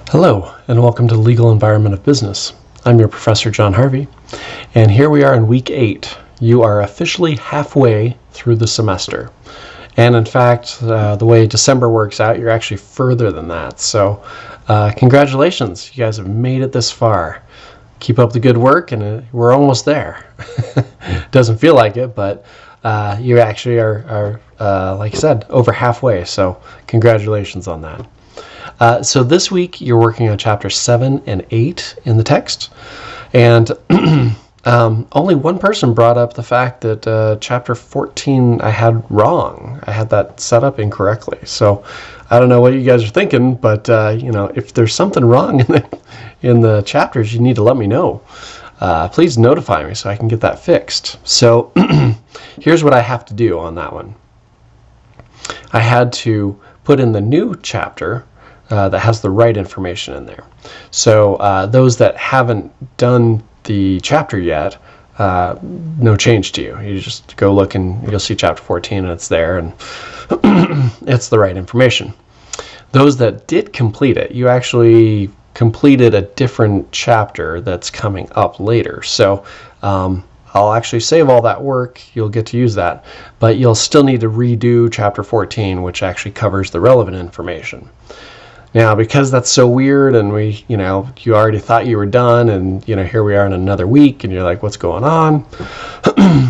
Hello, and welcome to the Legal Environment of Business. I'm your Professor John Harvey, and here we are in week 8. You are officially halfway through the semester. And in fact, the way December works out, you're actually further than that. So congratulations, you guys have made it this far. Keep up the good work, and we're almost there. Doesn't feel like it, but you actually are like I said, over halfway. So congratulations on that. So this week you're working on chapter 7 and 8 in the text, and only one person brought up the fact that chapter 14 I had wrong. I had that set up incorrectly. So I don't know what you guys are thinking, but if there's something wrong in the chapters, you need to let me know. Please notify me so I can get that fixed. So here's what I have to do on that one. I had to put in the new chapter that has the right information in there. So those that haven't done the chapter yet, no change to you. You just go look and you'll see chapter 14 and it's there, and it's the right information. Those that did complete it, you actually completed a different chapter that's coming up later. So I'll actually save all that work. You'll get to use that, but you'll still need to redo chapter 14, which actually covers the relevant information. Now, because that's so weird, and you already thought you were done, and here we are in another week, and you're like, what's going on?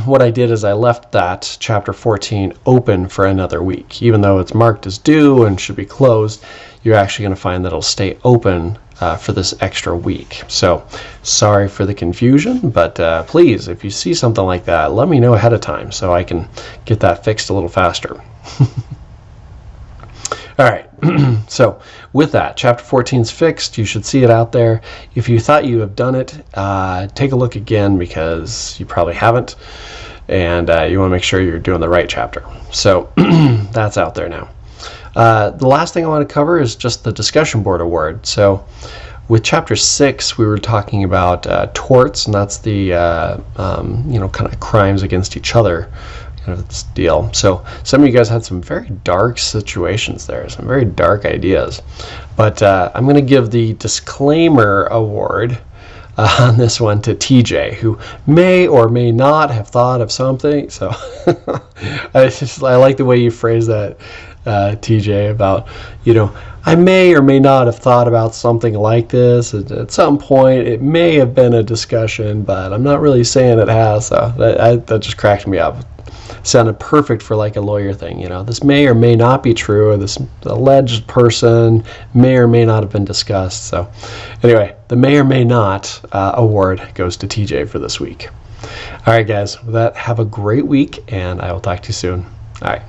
What I did is I left that chapter 14 open for another week. Even though it's marked as due and should be closed, you're actually going to find that it'll stay open for this extra week. So sorry for the confusion, but please, if you see something like that, let me know ahead of time so I can get that fixed a little faster. All right, so with that, chapter 14 is fixed. You should see it out there. If you thought you have done it, take a look again, because you probably haven't, and you want to make sure you're doing the right chapter. So that's out there now. The last thing I want to cover is just the discussion board award. So with chapter 6, we were talking about torts, and that's the kind of crimes against each other kind of this deal. So some of you guys had some very dark situations there, some very dark ideas. But I'm going to give the disclaimer award on this one to TJ, who may or may not have thought of something. So I like the way you phrase that, TJ, about, I may or may not have thought about something like this at some point. It may have been a discussion, but I'm not really saying it has. So that just cracked me up. Sounded perfect for like a lawyer thing. This may or may not be true, or this alleged person may or may not have been discussed. So anyway, the may or may not award goes to TJ for this week. All right, guys, with that, have a great week, and I will talk to you soon. All right.